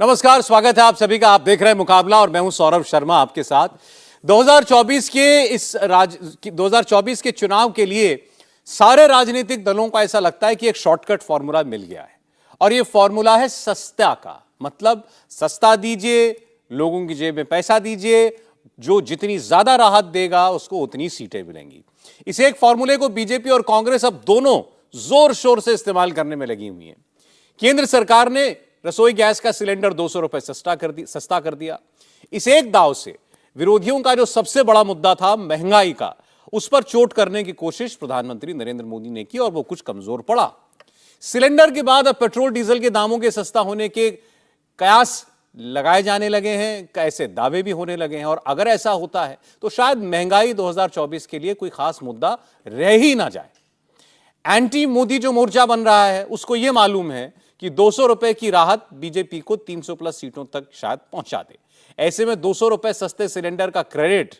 नमस्कार, स्वागत है आप सभी का। आप देख रहे हैं मुकाबला और मैं हूं सौरभ शर्मा आपके साथ। 2024 के चुनाव के लिए सारे राजनीतिक दलों को ऐसा लगता है कि एक शॉर्टकट फॉर्मूला मिल गया है और ये फॉर्मूला है सस्ता का। मतलब सस्ता दीजिए, लोगों की जेब में पैसा दीजिए, जो जितनी ज्यादा राहत देगा उसको उतनी सीटें मिलेंगी। इस एक फॉर्मूले को बीजेपी और कांग्रेस अब दोनों जोर शोर से इस्तेमाल करने में लगी हुई हैं। केंद्र सरकार ने रसोई गैस का सिलेंडर 200 रुपए सस्ता कर दिया। इस एक दाव से विरोधियों का जो सबसे बड़ा मुद्दा था महंगाई का, उस पर चोट करने की कोशिश प्रधानमंत्री नरेंद्र मोदी ने की और वो कुछ कमजोर पड़ा। सिलेंडर के बाद अब पेट्रोल डीजल के दामों के सस्ता होने के कयास लगाए जाने लगे हैं, ऐसे दावे भी होने लगे हैं। और अगर ऐसा होता है तो शायद महंगाई 2024 के लिए कोई खास मुद्दा रह ही ना जाए। एंटी मोदी जो मोर्चा बन रहा है उसको यह मालूम है कि 200 रुपए की राहत बीजेपी को 300 प्लस सीटों तक शायद पहुंचा दे। ऐसे में 200 रुपए सस्ते सिलेंडर का क्रेडिट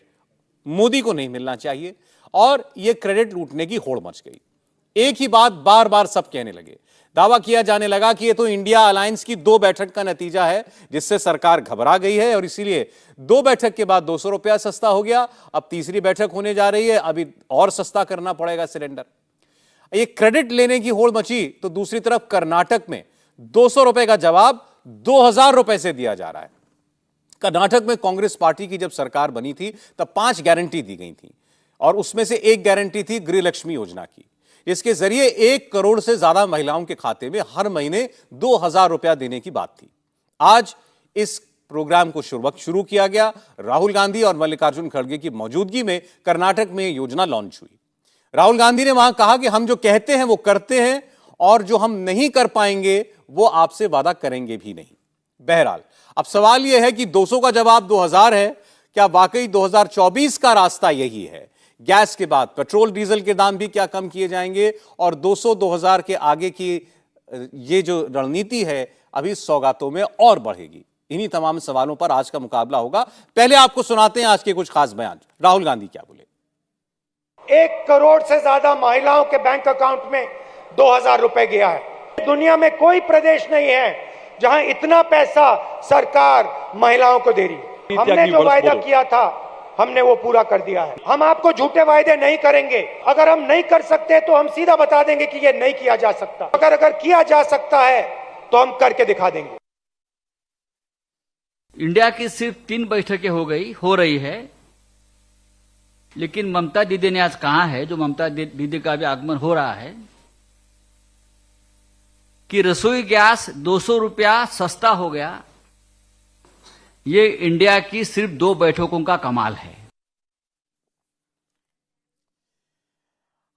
मोदी को नहीं मिलना चाहिए और यह क्रेडिट लूटने की होड़ मच गई। एक ही बात बार बार सब कहने लगे। दावा किया जाने लगा कि यह तो इंडिया अलायंस की 2 बैठक का नतीजा है जिससे सरकार घबरा गई है और इसीलिए 2 बैठक के बाद 200 रुपया सस्ता हो गया। अब तीसरी बैठक होने जा रही है, अभी और सस्ता करना पड़ेगा सिलेंडर। ये क्रेडिट लेने की होड़ मची तो दूसरी तरफ कर्नाटक में 200 रुपए का जवाब 2000 रुपए से दिया जा रहा है। कर्नाटक में कांग्रेस पार्टी की जब सरकार बनी थी तब 5 गारंटी दी गई थी और उसमें से एक गारंटी थी गृहलक्ष्मी योजना की। इसके जरिए 1 करोड़ से ज्यादा महिलाओं के खाते में हर महीने 2000 रुपया देने की बात थी। आज इस प्रोग्राम को शुरू किया गया। राहुल गांधी और मल्लिकार्जुन खड़गे की मौजूदगी में कर्नाटक में योजना लॉन्च हुई। राहुल गांधी ने वहां कहा कि हम जो कहते हैं वो करते हैं और जो हम नहीं कर पाएंगे वो आपसे वादा करेंगे भी नहीं। बहरहाल अब सवाल यह है कि 200 का जवाब 2000 है। क्या वाकई 2024 का रास्ता यही है? गैस के बाद पेट्रोल डीजल के दाम भी क्या कम किए जाएंगे और 200-2000 के आगे की ये जो रणनीति है अभी सौगातों में और बढ़ेगी? इन्हीं तमाम सवालों पर आज का मुकाबला होगा। पहले आपको सुनाते हैं आज के कुछ खास बयान। राहुल गांधी क्या बोले। 1 करोड़ से ज्यादा महिलाओं के बैंक अकाउंट में 2000 रुपए गया है। दुनिया में कोई प्रदेश नहीं है जहां इतना पैसा सरकार महिलाओं को दे रही। हमने जो वायदा किया था हमने वो पूरा कर दिया है। हम आपको झूठे वायदे नहीं करेंगे। अगर हम नहीं कर सकते तो हम सीधा बता देंगे कि ये नहीं किया जा सकता। अगर किया जा सकता है तो हम करके दिखा देंगे। इंडिया की सिर्फ 3 बैठकें हो रही है, लेकिन ममता दीदी ने आज कहा है, जो ममता दीदी का भी आगमन हो रहा है, कि रसोई गैस 200 रुपया सस्ता हो गया। ये इंडिया की सिर्फ 2 बैठकों का कमाल है।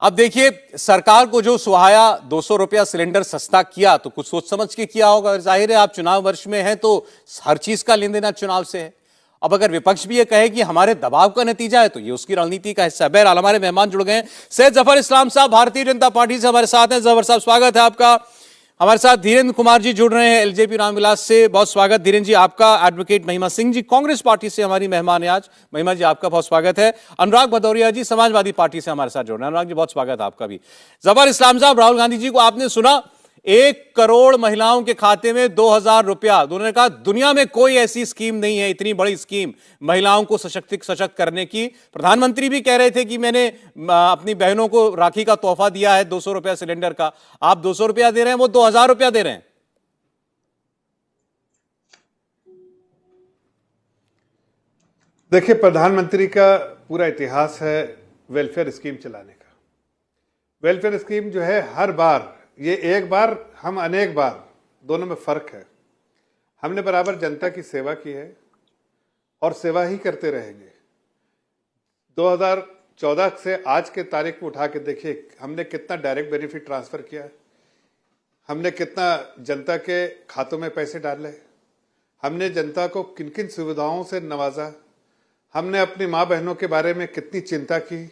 अब देखिए, सरकार को जो सुहाया 200 रुपया सिलेंडर सस्ता किया तो कुछ सोच समझ के किया होगा। जाहिर है आप चुनाव वर्ष में हैं तो हर चीज का लेन देना चुनाव से है। अब अगर विपक्ष भी ये कहे कि हमारे दबाव का नतीजा है तो ये उसकी रणनीति का हिस्सा है। बहरहाल हमारे मेहमान जुड़ गए हैं। सैयद जफर इस्लाम साहब भारतीय जनता पार्टी से हमारे साथ हैं। जफर साहब स्वागत है आपका। हमारे साथ धीरेन्द्र कुमार जी जुड़ रहे हैं एलजेपी रामविलास से। बहुत स्वागत धीरेन्द्र जी आपका। एडवोकेट महिमा सिंह जी कांग्रेस पार्टी से हमारी मेहमान है आज। महिमा जी आपका बहुत स्वागत है। अनुराग भदौरिया जी समाजवादी पार्टी से हमारे साथ जुड़ रहे हैं। अनुराग जी बहुत स्वागत है आपका भी। जफर इस्लाम साहब, राहुल गांधी जी को आपने सुना, 1 करोड़ महिलाओं के खाते में 2000 रुपया। दोनों ने कहा दुनिया में कोई ऐसी स्कीम नहीं है, इतनी बड़ी स्कीम महिलाओं को सशक्त करने की। प्रधानमंत्री भी कह रहे थे कि मैंने अपनी बहनों को राखी का तोहफा दिया है 200 रुपया सिलेंडर का। आप 200 रुपया दे रहे हैं, वो 2000 रुपया दे रहे हैं। देखिए, प्रधानमंत्री का पूरा इतिहास है वेलफेयर स्कीम चलाने का। वेलफेयर स्कीम जो है हर बार, ये एक बार हम अनेक बार, दोनों में फर्क है। हमने बराबर जनता की सेवा की है और सेवा ही करते रहेंगे। 2014 से आज के तारीख में उठा के देखिए हमने कितना डायरेक्ट बेनिफिट ट्रांसफर किया है, हमने कितना जनता के खातों में पैसे डाले, हमने जनता को किन किन सुविधाओं से नवाजा, हमने अपनी माँ बहनों के बारे में कितनी चिंता की,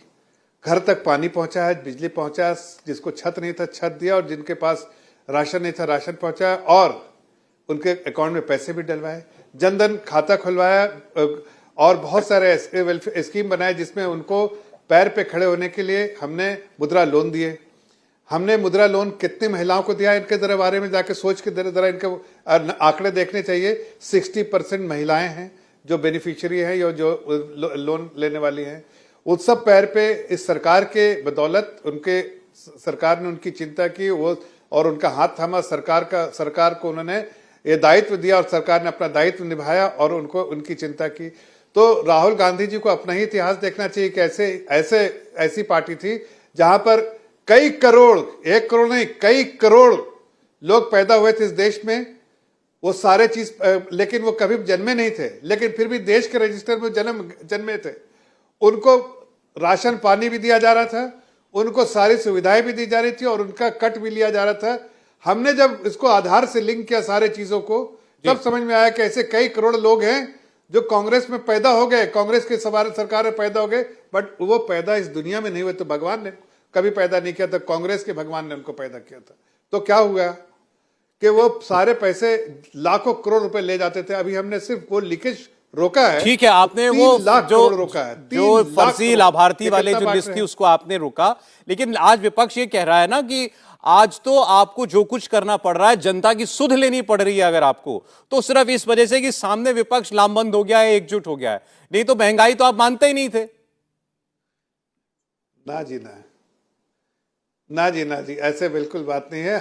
घर तक पानी पहुंचाया, बिजली पहुंचाया, जिसको छत नहीं था छत दिया और जिनके पास राशन नहीं था राशन पहुंचाया और उनके अकाउंट में पैसे भी डलवाए, जनधन खाता खुलवाया और बहुत सारे ऐसे वेलफेयर स्कीम बनाए जिसमें उनको पैर पे खड़े होने के लिए हमने मुद्रा लोन दिए। हमने मुद्रा लोन कितनी महिलाओं को दिया, इनके जरा बारे में जाके सोच के जरा इनके आंकड़े देखने चाहिए। 60% महिलाएं हैं जो बेनिफिशियरी हैं या जो लोन लेने वाली हैं। उस सब पैर पे इस सरकार के बदौलत उनके सरकार ने उनकी चिंता की वो और उनका हाथ थामा, सरकार को उन्होंने ये दायित्व दिया और सरकार ने अपना दायित्व निभाया और उनको उनकी चिंता की। तो राहुल गांधी जी को अपना ही इतिहास देखना चाहिए कि ऐसी पार्टी थी जहां पर कई करोड़, 1 करोड़ नहीं कई करोड़ लोग पैदा हुए थे इस देश में। वो सारे चीज लेकिन वो कभी जन्मे नहीं थे, लेकिन फिर भी देश के रजिस्टर में जन्मे थे। उनको राशन पानी भी दिया जा रहा था, उनको सारी सुविधाएं भी दी जा रही थी और उनका कट भी लिया जा रहा था। हमने जब इसको आधार से लिंक किया सारे चीजों को, तब समझ में आया कि ऐसे कई करोड़ लोग हैं जो कांग्रेस में पैदा हो गए, कांग्रेस की सरकार में पैदा हो गए, बट वो पैदा इस दुनिया में नहीं हुए, तो भगवान ने कभी पैदा नहीं किया था, कांग्रेस के भगवान ने उनको पैदा किया था। तो क्या हुआ कि वो सारे पैसे लाखों करोड़ रुपए ले जाते थे। अभी हमने सिर्फ वो लीकेज रोका है। ठीक है, आपने वो 3 लाख जो करोड़ रोका है, जो 3 लाख फर्जी करोड़। लाभार्थी वाले कितना जो बांट लिस्ट रहे थी हैं? उसको आपने रोका, लेकिन आज विपक्ष ये कह रहा है ना कि आज तो आपको जो कुछ करना पड़ रहा है, जनता की सुध लेनी पड़ रही है अगर आपको, तो सिर्फ इस वजह से कि सामने विपक्ष लामबंद हो गया है, एकजुट हो गया है, नहीं तो महंगाई तो आप मानते ही नहीं थे। ना जी ना, ना जी ना जी, ऐसे बिल्कुल बात नहीं है।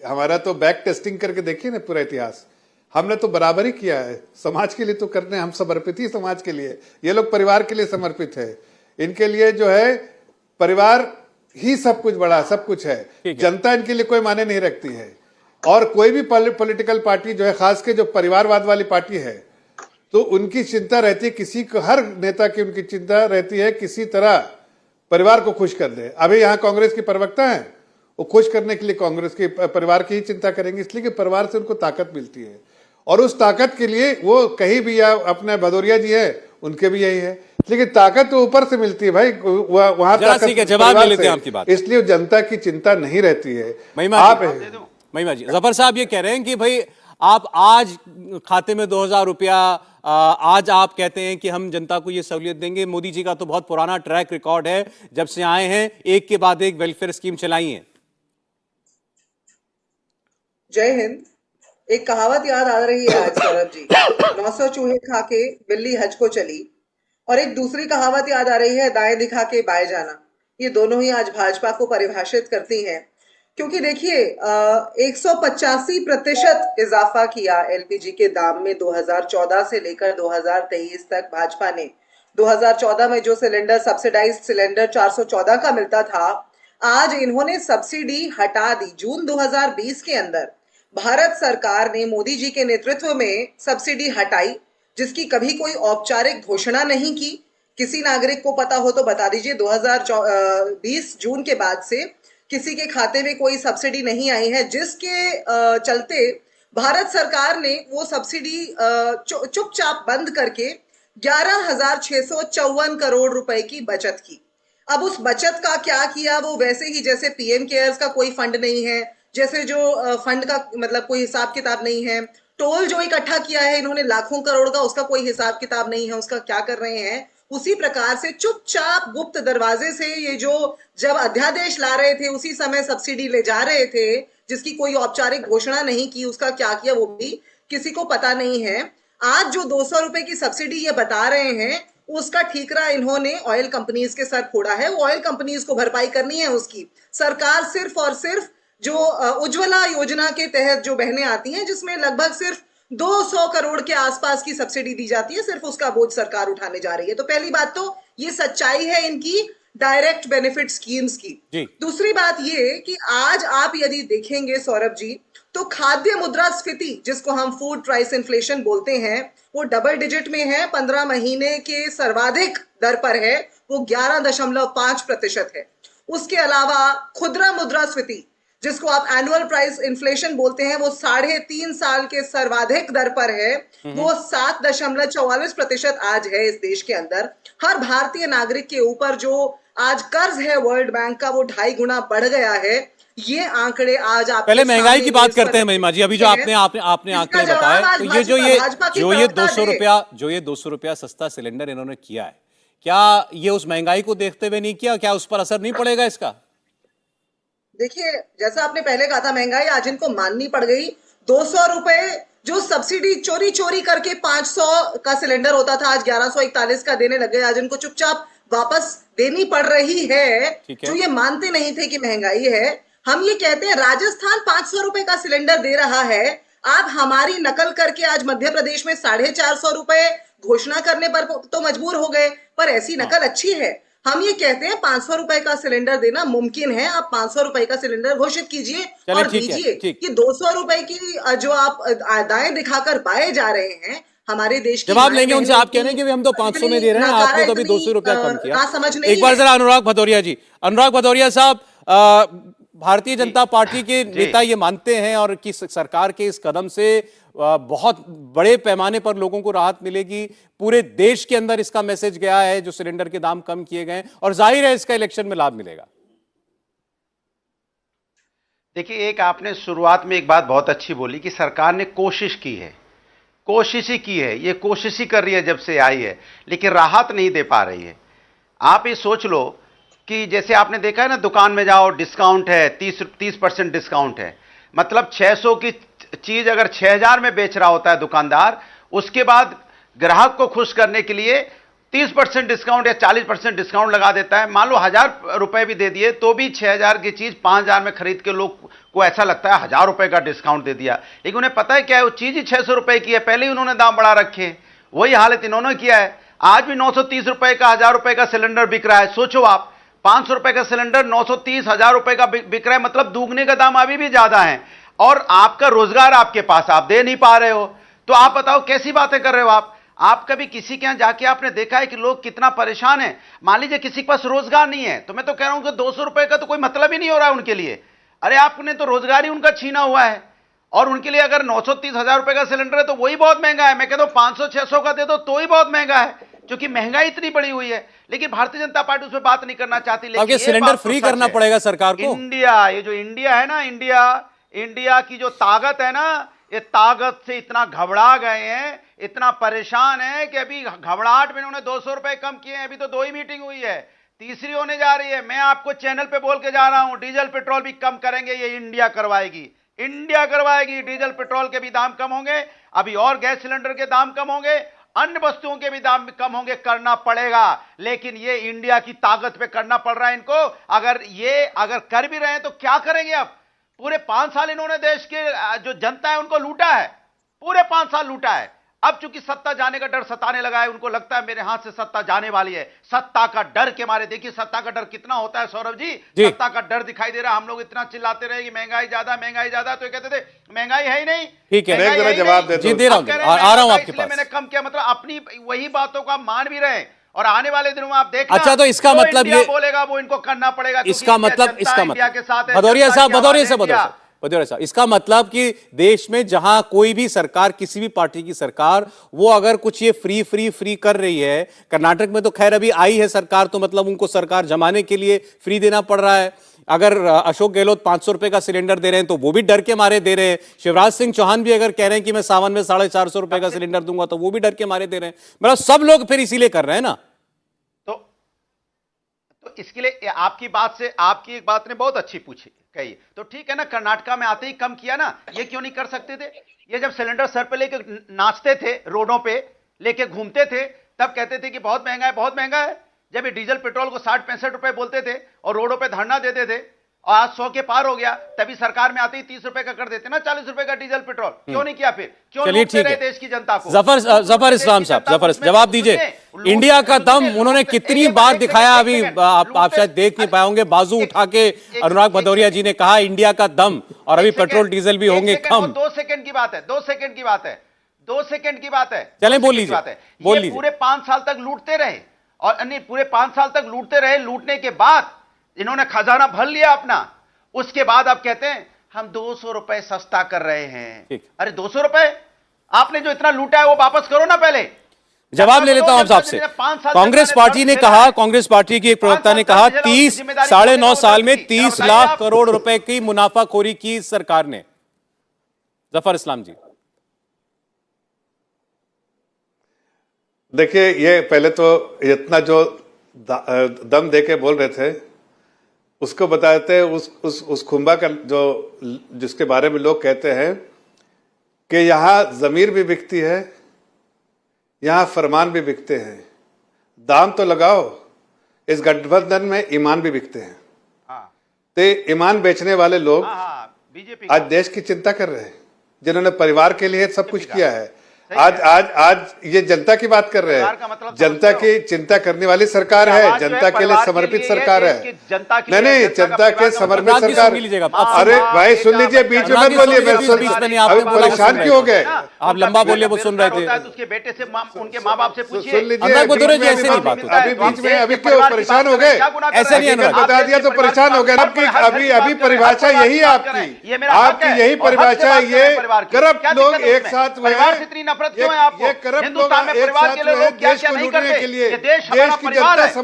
हमारा तो बैक टेस्टिंग करके देखिए ना पूरा इतिहास, हमने तो बराबर ही किया है। समाज के लिए तो करने हम समर्पित ही समाज के लिए, ये लोग परिवार के लिए समर्पित है। इनके लिए जो है परिवार ही सब कुछ बड़ा सब कुछ है, जनता इनके लिए कोई माने नहीं रखती है। और कोई भी पॉलिटिकल पार्टी जो है, खास के जो परिवारवाद वाली पार्टी है, तो उनकी चिंता रहती है किसी को, हर नेता की उनकी चिंता रहती है किसी तरह परिवार को खुश कर दे। अभी यहाँ कांग्रेस की प्रवक्ता है, वो खुश करने के लिए कांग्रेस के परिवार की ही चिंता करेंगे, इसलिए कि परिवार से उनको ताकत मिलती है। और उस ताकत के लिए वो कहीं भी, या अपने भदौरिया जी है उनके भी यही है, लेकिन ताकत तो ऊपर से मिलती है भाई, वहां ताकत जवाब ले लेते हैं आपकी बात, इसलिए जनता की चिंता नहीं रहती है। महिमा जी, जफर साहब ये कह रहे हैं कि भाई आप आज खाते में 2000 रुपया, आज आप कहते हैं कि हम जनता को ये सहूलियत देंगे। मोदी जी का तो बहुत पुराना ट्रैक रिकॉर्ड है, जब से आए हैं एक के बाद एक वेलफेयर स्कीम चलाई है। जय हिंद। एक कहावत याद आ रही है आज सौरभ जी, 900 चूहे खा के बिल्ली हज को चली, और एक दूसरी कहावत याद आ रही है, दाएं दिखा के बाएं जाना। ये दोनों ही आज भाजपा को परिभाषित करती हैं, क्योंकि देखिए 185% इजाफा किया एलपीजी के दाम में 2014 से लेकर 2023 तक भाजपा ने। 2014 में जो सिलेंडर, सब्सिडाइज्ड सिलेंडर 414 का मिलता था, आज इन्होंने सब्सिडी हटा दी। जून 2020 के अंदर भारत सरकार ने मोदी जी के नेतृत्व में सब्सिडी हटाई, जिसकी कभी कोई औपचारिक घोषणा नहीं की। किसी नागरिक को पता हो तो बता दीजिए, 2020 जून के बाद से किसी के खाते में कोई सब्सिडी नहीं आई है, जिसके चलते भारत सरकार ने वो सब्सिडी चुपचाप बंद करके 11,654 करोड़ रुपए की बचत की। अब उस बचत का क्या किया, वो वैसे ही जैसे पीएम केयर्स का कोई फंड नहीं है, जैसे जो फंड का मतलब कोई हिसाब किताब नहीं है, टोल जो इकट्ठा किया है इन्होंने लाखों करोड़ का, उसका कोई हिसाब किताब नहीं है, उसका क्या कर रहे हैं। उसी प्रकार से चुपचाप गुप्त दरवाजे से ये जो जब अध्यादेश ला रहे थे उसी समय सब्सिडी ले जा रहे थे, जिसकी कोई औपचारिक घोषणा नहीं की, उसका क्या किया वो भी किसी को पता नहीं है। आज जो 200 रुपए की सब्सिडी ये बता रहे हैं, उसका ठीकरा इन्होंने ऑयल कंपनीज के सर फोड़ा है। वो ऑयल कंपनीज को भरपाई करनी है उसकी। सरकार सिर्फ और सिर्फ जो उज्ज्वला योजना के तहत जो बहनें आती हैं, जिसमें लगभग सिर्फ 200 करोड़ के आसपास की सब्सिडी दी जाती है, सिर्फ उसका बोझ सरकार उठाने जा रही है। तो पहली बात तो ये सच्चाई है इनकी डायरेक्ट बेनिफिट स्कीम्स की। दूसरी बात ये कि आज आप यदि देखेंगे सौरभ जी, तो खाद्य मुद्रास्फीति, जिसको हम फूड प्राइस इन्फ्लेशन बोलते हैं, वो डबल डिजिट में है, 15 महीने के सर्वाधिक दर पर है, वो 11.5% है। उसके अलावा खुदरा मुद्रास्फीति, जिसको आप एनुअल प्राइस इन्फ्लेशन बोलते हैं, वो 3.5 साल के सर्वाधिक दर पर है, वो 7.44% आज है इस देश के अंदर। हर भारतीय नागरिक के ऊपर जो आज कर्ज है वर्ल्ड बैंक का, वो 2.5 गुना बढ़ गया है। ये आंकड़े आज आप पहले महंगाई की बात करते हैं महिमा जी। अभी जो आपने आंकड़े बताए, तो ये जो ये 200 रुपया सस्ता सिलेंडर इन्होंने किया है, क्या ये उस महंगाई को देखते हुए नहीं किया? क्या उस पर असर नहीं पड़ेगा इसका? देखिए, जैसा आपने पहले कहा था, महंगाई आज इनको माननी पड़ गई। 200 रुपए जो सब्सिडी चोरी चोरी करके 500 का सिलेंडर होता था, आज 1141 का देने लगे। आज इनको चुपचाप वापस देनी पड़ रही है, ठीक है। जो ये मानते नहीं थे कि महंगाई है। हम ये कहते हैं राजस्थान 500 रुपए का सिलेंडर दे रहा है, आप हमारी नकल करके आज मध्य प्रदेश में 450 रुपए घोषणा करने पर तो मजबूर हो गए, पर ऐसी नकल अच्छी है। हम ये कहते हैं 500 रुपए का सिलेंडर देना मुमकिन है, आप 500 रुपए का सिलेंडर घोषित कीजिए चलिए, और ठीक है, दीजिए ठीक। कि 200 रुपए की जो आप दाएं दिखाकर बाएं जा रहे हैं, हमारे देश की जवाब माएं लेंगे उनसे। बहनों आप कह रहे हैं की कि हम तो 500 में दे रहे हैं, नकारा आपने तो अभी इतनी, 200 रुपया कम किया। नासमझ नहीं एक बार है। जरा अनुराग भदौरिया जी, अनुराग भदौरिया साहब, भारतीय जनता पार्टी के नेता ये मानते हैं और कि सरकार के इस कदम से बहुत बड़े पैमाने पर लोगों को राहत मिलेगी, पूरे देश के अंदर इसका मैसेज गया है जो सिलेंडर के दाम कम किए गए और जाहिर है इसका इलेक्शन में लाभ मिलेगा। देखिए, एक आपने शुरुआत में एक बात बहुत अच्छी बोली कि सरकार ने कोशिश की है, कोशिश ही की है, ये कोशिश ही कर रही है जब से आई है, लेकिन राहत नहीं दे पा रही है। आप ये सोच लो कि जैसे आपने देखा है ना, दुकान में जाओ डिस्काउंट है, 30% डिस्काउंट है, मतलब 600 की चीज अगर 6000 में बेच रहा होता है दुकानदार, उसके बाद ग्राहक को खुश करने के लिए 30% डिस्काउंट या 40% डिस्काउंट लगा देता है। मान लो 1000 रुपए भी दे दिए तो भी 6000 की चीज 5000 में खरीद के लोग को ऐसा लगता है 1000 रुपए का डिस्काउंट दे दिया, लेकिन उन्हें पता है क्या है, वो चीज ही 600 रुपए की है, पहले ही उन्होंने दाम बढ़ा रखे हैं। वही हालत इन्होंने किया है। आज भी 930 रुपए का 1000 रुपए का सिलेंडर बिक रहा है। सोचो आप, 500 रुपए का सिलेंडर 930 1000 रुपए का बिक रहा है, मतलब दुगने का दाम अभी भी ज्यादा है, और आपका रोजगार आपके पास, आप दे नहीं पा रहे हो। तो आप बताओ कैसी बातें कर रहे हो आप कभी किसी के यहां जाके आपने देखा है कि लोग कितना परेशान है? मान लीजिए किसी के पास रोजगार नहीं है, तो मैं तो कह रहा हूं कि 200 रुपए का तो कोई मतलब ही नहीं हो रहा है उनके लिए। अरे आपने तो रोजगार ही उनका छीना हुआ है, और उनके लिए अगर 930 1000 रुपए का सिलेंडर है तो वही बहुत महंगा है। मैं कहता हूं 500 600 का दे दो तो ही बहुत महंगा है, क्योंकि महंगाई इतनी बढ़ी हुई है। लेकिन भारतीय जनता पार्टी उस पर बात नहीं करना चाहती। लेकिन सिलेंडर फ्री करना पड़ेगा सरकार को। इंडिया, ये जो इंडिया है ना, इंडिया की जो ताकत है ना, ये ताकत से इतना घबरा गए हैं, इतना परेशान है कि अभी घबराहट में इन्होंने 200 रुपए कम किए हैं। अभी तो 2 ही मीटिंग हुई है, तीसरी होने जा रही है। मैं आपको चैनल पे बोल के जा रहा हूं, डीजल पेट्रोल भी कम करेंगे, ये इंडिया करवाएगी, इंडिया करवाएगी। डीजल पेट्रोल के भी दाम कम होंगे, अभी और गैस सिलेंडर के दाम कम होंगे, अन्य वस्तुओं के भी दाम कम होंगे। करना पड़ेगा, लेकिन ये इंडिया की ताकत पे करना पड़ रहा है इनको। अगर कर भी रहे हैं तो क्या करेंगे? अब पूरे 5 साल इन्होंने देश के जो जनता है उनको लूटा है, पूरे 5 साल लूटा है। अब चूंकि सत्ता जाने का डर सताने लगा है, उनको लगता है मेरे हाथ से सत्ता जाने वाली है। सत्ता का डर के मारे, देखिए सत्ता का डर कितना होता है सौरभ जी। सत्ता का डर दिखाई दे रहा है। हम लोग इतना चिल्लाते रहे कि महंगाई ज्यादा, महंगाई ज्यादा, तो ये कहते थे महंगाई है ही नहीं। ठीक है, महंगाई है ही जवाब नहीं। दे जी, दे रहा हूं, आ रहा हूं आपके पास। मैंने कम किया, मतलब अपनी वही बातों को आप मान भी रहे हैं, और आने वाले दिनों में आप देखना। अच्छा, तो इसका मतलब ये बोलेगा वो इनको करना पड़ेगा। इसका मतलब भदौरिया साहब, इसका मतलब कि देश में जहां कोई भी सरकार, किसी भी पार्टी की सरकार, वो अगर कुछ ये फ्री कर रही है, कर्नाटक में तो खैर अभी आई है सरकार, तो मतलब उनको सरकार जमाने के लिए फ्री देना पड़ रहा है। अगर अशोक गहलोत 500 रुपए का सिलेंडर दे रहे हैं तो वो भी डर के मारे दे रहे हैं। शिवराज सिंह चौहान भी अगर कह रहे हैं कि मैं सावन में 450 रुपए का सिलेंडर दूंगा तो वो भी डर के मारे दे रहे हैं। मतलब सब लोग फिर इसीलिए कर रहे हैं ना। तो इसके लिए आपकी एक बात ने बहुत अच्छी पूछी कही, तो ठीक है ना, कर्नाटका में आते ही कम किया ना, ये क्यों नहीं कर सकते थे? ये जब सिलेंडर सर पे लेके नाचते थे, रोडों पे लेके घूमते थे, तब कहते थे कि बहुत महंगा है, बहुत महंगा है। जब ये डीजल पेट्रोल को 60-65 रुपए बोलते थे और रोडों पे धरना देते थे, और आज 100 के पार हो गया, तभी सरकार में आते ही 30 रुपए का कर देते ना, 40 रुपए का डीजल पेट्रोल। क्यों नहीं किया फिर? क्यों लूटते रहे देश की जनता को? जफर इस्लाम साहब, जवाब दीजिए। इंडिया का दम उन्होंने कितनी बार दिखाया, अभी आप शायद देख नहीं पाए होंगे, बाजू उठा के अनुराग भदौरिया जी ने कहा इंडिया का दम, और अभी पेट्रोल डीजल भी होंगे कम। 2 सेकंड की बात है, 2 सेकंड की बात है, 2 सेकंड की बात है। चले बोल लीजिए। पूरे 5 साल तक लूटते रहे, और पूरे 5 साल तक लूटते रहे। लूटने के बाद इन्होंने खजाना भर लिया अपना। उसके बाद अब कहते हैं हम 200 रुपए सस्ता कर रहे हैं। अरे 200 रुपए आपने जो इतना लूटा है वो वापस करो ना पहले। जवाब ले लेता हूं आप आपसे। कांग्रेस पार्टी ने कहा, कांग्रेस पार्टी की एक प्रवक्ता ने कहा 9.5 साल में 30 लाख करोड़ रुपए की मुनाफाखोरी की सरकार ने। जफर इस्लाम जी, देखिए, ये पहले तो इतना जो दम देके बोल रहे थे, उसको बताते हैं उस खुम्बा का जो जिसके बारे में लोग कहते हैं कि यहां जमीर भी बिकती है, यहां फरमान भी बिकते हैं, दाम तो लगाओ। इस गठबंधन में ईमान भी बिकते हैं। तो ईमान बेचने वाले लोग बीजेपी आज देश की चिंता कर रहे हैं, जिन्होंने परिवार के लिए सब कुछ किया है। आज ये जनता की बात कर रहे हैं। जनता की चिंता करने वाली सरकार है, जनता के लिए समर्पित सरकार है। नहीं, जनता के समर्पित सरकार। अरे भाई सुन लीजिए, बीच में मत बोलिए, अभी परेशान क्यों हो गए? आप लंबा बोलिए, वो सुन रहे थे। उसके बेटे से, उनके माँ बाप से पूछिए। सुन लीजिए, अभी बीच में अभी क्यों परेशान हो गए? ऐसे नहीं बता दिया तो परेशान हो गए। अभी परिभाषा यही है आपकी यही परिभाषा है। ये करप्ट लोग एक साथ हुए हैं। क्यों है आपको? हिंदुस्तान में परिवार के लोग क्या क्या नहीं करते? ये देश हमारा परिवार है, और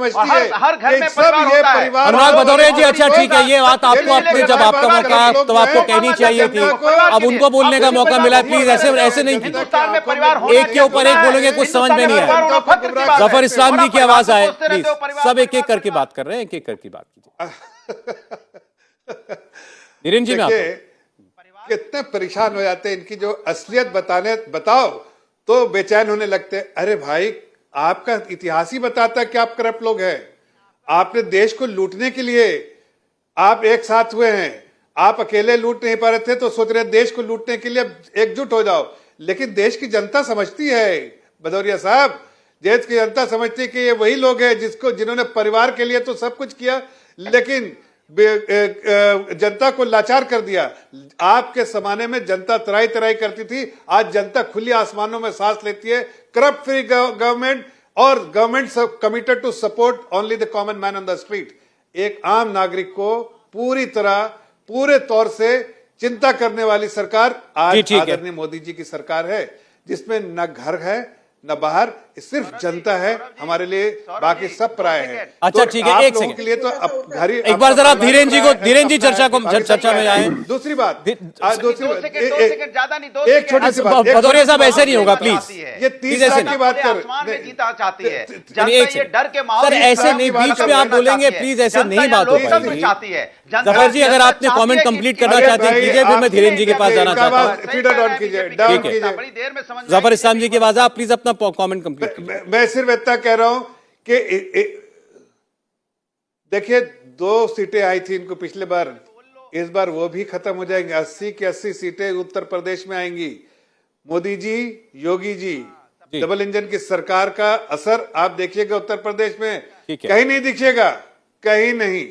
हर घर में परिवार होता है। अनुराग भदौरिया जी, अच्छा ठीक है, ये बात आपको अपने जब आपका मौका तो आपको कहनी चाहिए थी, अब उनको बोलने का मौका मिला। प्लीज ऐसे नहीं, हिंदुस्तान में परिवार एक के ऊपर एक बोलोगे, कुछ समझ में नहीं आया। जफर इस्लाम जी की आवाज आए प्लीज। सब एक एक करके बात कर रहे हैं, एक एक करके बात कीजिए। धीरेन्द्र जी, में कितने परेशान हो जाते हैं, इनकी जो असलियत बताओ तो बेचैन होने लगते हैं। अरे भाई, आपका इतिहास ही बताता है कि आप करप्ट लोग हैं। आपने देश को लूटने के लिए आप एक साथ हुए हैं। आप अकेले लूट नहीं पा रहे थे तो सोच रहे देश को लूटने के लिए एकजुट हो जाओ। लेकिन देश की जनता समझती है भदौरिया साहब, देश की जनता समझती है कि ये वही लोग हैं जिन्होंने परिवार के लिए तो सब कुछ किया, लेकिन जनता को लाचार कर दिया। आपके जमाने में जनता तराई तराई करती थी, आज जनता खुली आसमानों में सांस लेती है। करप्ट फ्री गवर्नमेंट, और government committed to support only the common man on the street. एक आम नागरिक को पूरे तौर से चिंता करने वाली सरकार आज आदरणीय मोदी जी की सरकार है, जिसमें न घर है न बाहर, सिर्फ जनता है हमारे लिए, बाकी सब पराये हैं। अच्छा ठीक है, एक सेकंड के लिए तो अब घर ही। एक बार जरा धीरेन्द्र जी चर्चा में आए। दूसरी बात, एक छोटी सी बात, भदौरिया साहब ऐसे नहीं होगा प्लीज। ये 30 साल की बात कर, जीता चाहती है ये डर के माहौल। सर ऐसे नहीं, बीच में आप बोलेंगे प्लीज, ऐसे नहीं बात हो पाएगी। चाहती है जफर जी, अगर आपने कमेंट कंप्लीट करना चाहते हैं कीजिए, फिर मैं धीरेन्द्र जी के पास जाना चाहता हूँ। ठीक है, बड़ी देर में समझ। जफर इस्लाम जी की आवाज, आप प्लीज अपना कमेंट कंप्लीट। मैं सिर्फ इतना कह रहा हूं कि देखिए 2 सीटें आई थी इनको पिछले बार, इस बार वो भी खत्म हो जाएंगे। 80 की 80 सीटें उत्तर प्रदेश में आएंगी। मोदी जी, योगी जी, डबल इंजन की सरकार का असर आप देखिएगा उत्तर प्रदेश में, कहीं नहीं दिखेगा, कहीं नहीं।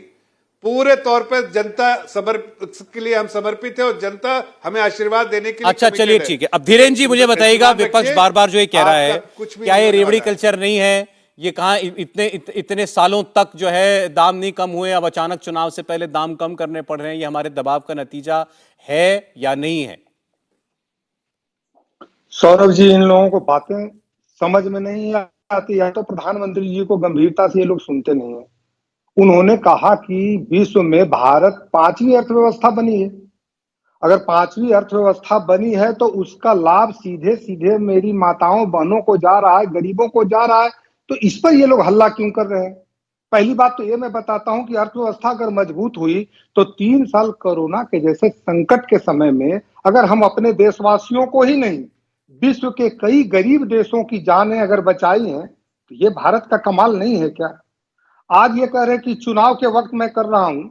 पूरे तौर पर जनता के लिए हम समर्पित है, और जनता हमें आशीर्वाद देने के लिए। अच्छा चलिए ठीक है, अब धीरेन्द्र जी मुझे बताइएगा, विपक्ष बार बार जो ये कह रहा है, क्या ये रेवड़ी कल्चर नहीं है? ये कहाँ इतने सालों तक जो है दाम नहीं कम हुए, अब अचानक चुनाव से पहले दाम कम करने पड़ रहे हैं, ये हमारे दबाव का नतीजा है या नहीं है? सौरभ जी, इन लोगों को बातें समझ में नहीं आती, या तो प्रधानमंत्री जी को गंभीरता से ये लोग सुनते नहीं है। उन्होंने कहा कि विश्व में भारत 5वीं अर्थव्यवस्था बनी है। अगर 5वीं अर्थव्यवस्था बनी है तो उसका लाभ सीधे सीधे मेरी माताओं बहनों को जा रहा है, गरीबों को जा रहा है। तो इस पर ये लोग हल्ला क्यों कर रहे हैं? पहली बात तो ये मैं बताता हूं कि अर्थव्यवस्था अगर मजबूत हुई तो 3 साल कोरोना के जैसे संकट के समय में अगर हम अपने देशवासियों को ही नहीं, विश्व के कई गरीब देशों की जानें अगर बचाई हैं, तो ये भारत का कमाल नहीं है क्या? आज ये कह रहे कि चुनाव के वक्त मैं कर रहा हूं।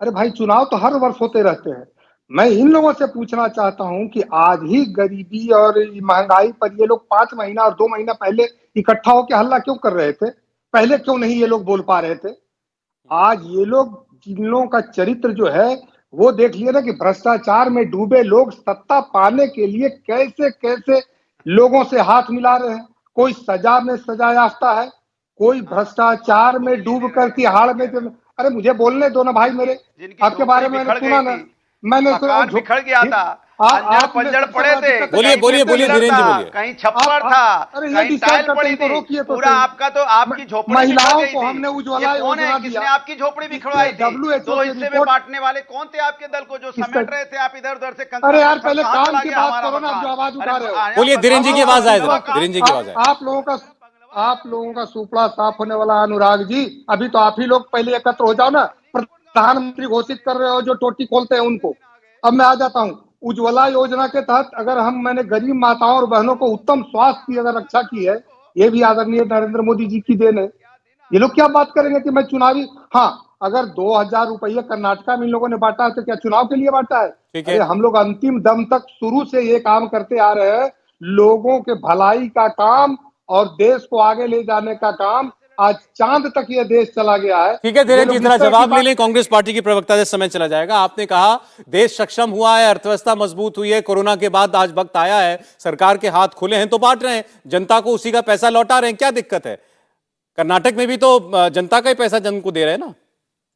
अरे भाई, चुनाव तो हर वर्ष होते रहते हैं। मैं इन लोगों से पूछना चाहता हूं कि आज ही गरीबी और महंगाई पर ये लोग 5 महीना और 2 महीना पहले इकट्ठा होकर हल्ला क्यों कर रहे थे? पहले क्यों नहीं ये लोग बोल पा रहे थे? आज ये लोग, जिन लोगों का चरित्र जो है वो देख लिया ना कि भ्रष्टाचार में डूबे लोग सत्ता पाने के लिए कैसे कैसे लोगों से हाथ मिला रहे हैं। कोई सजा में सजा याफ्ता है, कोई भ्रष्टाचार में डूब कर तिहाड़ में। अरे मुझे बोलने दो ना भाई, मेरे आपके बारे में मैंने सुना ना, मैंने सुना बिखर गया था, अंजड़ पंजड़ पड़े थे। बोलिए धीरेन्द्र जी बोलिए। कहीं छप्पर था, कहीं टाइल पड़ी थी, पूरा आपका तो आपकी झोपड़ी महिलाओं को हमने उज्ज्वला योजना दिया। किसने आपकी झोपड़ी बिखरवाई थी? 2 हिस्से में बांटने वाले कौन थे आपके दल को, जो समेट रहे थे आप इधर उधर से? अरे यार, पहले काम की बात करो ना, जो आवाज उठा रहे हो। बोलिए धीरेन्द्र जी की आवाज आए, धीरेन्द्र जी की आवाज आए। आप लोगों का सुपड़ा साफ होने वाला। अनुराग जी, अभी तो आप ही लोग पहले एकत्र हो जाओ ना, प्रधानमंत्री घोषित कर रहे हो जो टोटी खोलते हैं उनको। अब मैं आ जाता हूँ, उज्ज्वला योजना के तहत अगर मैंने गरीब माताओं और बहनों को उत्तम स्वास्थ्य की अगर रक्षा की है, ये भी आदरणीय नरेंद्र मोदी जी की देन है। ये लोग क्या बात करेंगे कि मैं चुनावी, हाँ अगर 2000 रुपये कर्नाटका में इन लोगों ने बांटा है तो क्या चुनाव के लिए बांटा है? ठीक है। अरे हम लोग अंतिम दम तक शुरू से ये काम करते आ रहे हैं, लोगों के भलाई का काम और देश को आगे ले जाने का काम। आज चांद तक ये देश चला गया है। ठीक है धीरेन्द्र जी, ये लोग जरा इस तरह की जवाब ले बात- लें, कांग्रेस पार्टी की प्रवक्ता से समय चला जाएगा। आपने कहा देश सक्षम हुआ है, अर्थव्यवस्था मजबूत हुई है, कोरोना के बाद आज वक्त आया है, सरकार के हाथ खुले हैं तो बांट रहे हैं, जनता को उसी का पैसा लौटा रहे हैं, क्या दिक्कत है? कर्नाटक में भी तो जनता का ही पैसा जन को दे रहे हैं ना।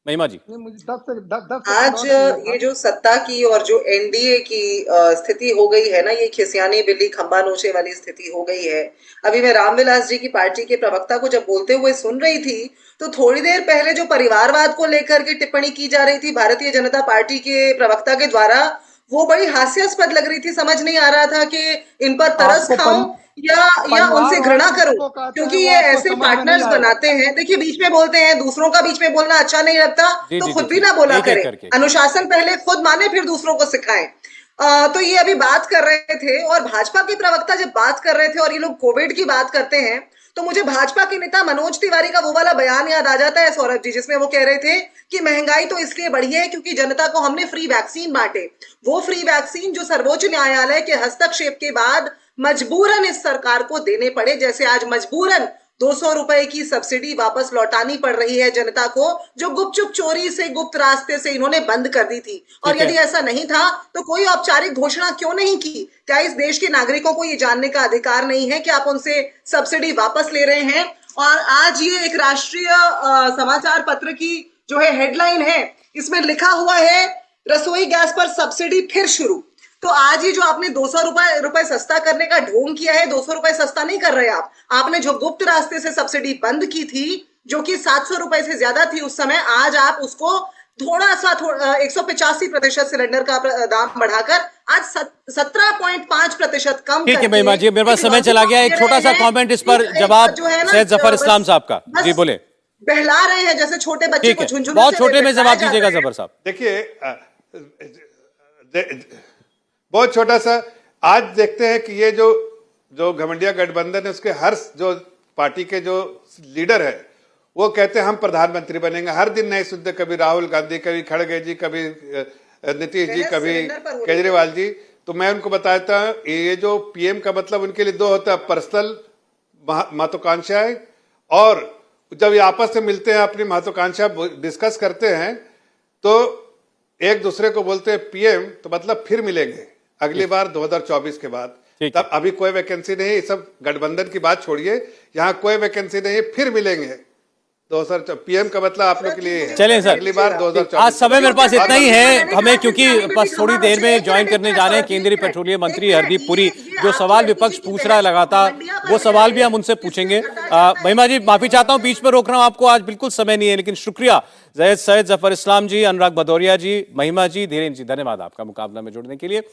महिमा जी, मुझे 10 आज ये जो सत्ता की और जो एनडीए की स्थिति हो गई है ना, ये खिसियानी बिल्ली खंबा नोचे वाली स्थिति हो गई है। अभी मैं रामविलास जी की पार्टी के प्रवक्ता को जब बोलते हुए सुन रही थी तो थोड़ी देर पहले जो परिवारवाद को लेकर के टिप्पणी की जा रही थी भारतीय जनता पार्टी के प्रवक्ता के द्वारा, वो बड़ी हास्यास्पद लग रही थी। समझ नहीं आ रहा था कि इन पर तरस खाऊं या उनसे घृणा करूं, क्योंकि ये ऐसे पार्टनर्स बनाते हैं। देखिए, बीच में बोलते हैं, दूसरों का बीच में बोलना अच्छा नहीं लगता तो खुद भी ना बोला करें। अनुशासन पहले खुद माने फिर दूसरों को सिखाएं। तो ये अभी बात कर रहे थे और भाजपा के प्रवक्ता जब बात कर रहे थे और ये लोग कोविड की बात करते हैं तो मुझे भाजपा के नेता मनोज तिवारी का वो वाला बयान याद आ जाता है सौरभ जी, जिसमें वो कह रहे थे कि महंगाई तो इसलिए बढ़ी है क्योंकि जनता को हमने फ्री वैक्सीन बांटे। वो फ्री वैक्सीन जो सर्वोच्च न्यायालय के हस्तक्षेप के बाद मजबूरन इस सरकार को देने पड़े, जैसे आज मजबूरन 200 रुपए की सब्सिडी वापस लौटानी पड़ रही है जनता को, जो गुपचुप चोरी से गुप्त रास्ते से इन्होंने बंद कर दी थी। और यदि ऐसा नहीं था तो कोई औपचारिक घोषणा क्यों नहीं की? क्या इस देश के नागरिकों को ये जानने का अधिकार नहीं है कि आप उनसे सब्सिडी वापस ले रहे हैं? और आज ये एक राष्ट्रीय समाचार पत्र की जो है हेडलाइन है, इसमें लिखा हुआ है रसोई गैस पर सब्सिडी फिर शुरू। तो आज ये जो आपने 200 रुपए सस्ता करने का ढोंग किया है, 200 रुपए सस्ता नहीं कर रहे आपने जो गुप्त रास्ते से सब्सिडी बंद की थी जो कि 700 रुपए से ज्यादा थी उस समय, आज आप उसको थोड़ा सा 185% सिलेंडर का दाम बढ़ाकर आज 17.5% कम। ठीक है महिमा जी, मेरे पास समय चला गया। एक छोटा सा कमेंट इस पर जवाब सैयद जफर इस्लाम साहब का। जी बोले। बहला रहे हैं जैसे छोटे बच्चे को झुनझुने, बहुत छोटे में जवाब दीजिएगा जफर साहब। देखिए, बहुत छोटा सा। आज देखते हैं कि ये जो घमंडिया गठबंधन है उसके हर जो पार्टी के जो लीडर है वो कहते हैं हम प्रधानमंत्री बनेंगे। हर दिन नए सुनते, कभी राहुल गांधी, कभी खड़गे जी, कभी नीतीश जी, कभी केजरीवाल जी। तो मैं उनको बताता हूं ये जो पीएम का मतलब उनके लिए दो होता है, पर्सनल महत्वाकांक्षाएं, और जब ये आपस में मिलते हैं अपनी महत्वाकांक्षा डिस्कस करते हैं तो एक दूसरे को बोलते हैं पीएम, तो मतलब फिर मिलेंगे अगली बार 2024 के बाद। तब अभी कोई वैकेंसी नहीं, सब गठबंधन की बात छोड़िए, यहाँ कोई वैकेंसी नहीं है, फिर मिलेंगे 2024। पीएम का मतलब आप लोग के लिए है चलें सर, अगली बार 2024। आज समय मेरे पास इतना ही है हमें, क्योंकि बस थोड़ी देर में ज्वाइन करने जा रहे हैं केंद्रीय पेट्रोलियम मंत्री हरदीप पुरी। जो सवाल विपक्ष पूछ रहा है लगातार, वो सवाल भी हम उनसे पूछेंगे। महिमा जी, माफी चाहता हूं बीच में रोक रहा हूं आपको, आज बिल्कुल समय नहीं है, लेकिन शुक्रिया सैयद जफर इस्लाम जी, अनुराग भदौरिया जी, महिमा जी, धीरेन्द्र जी, धन्यवाद आपका मुकाबला में जुड़ने के लिए।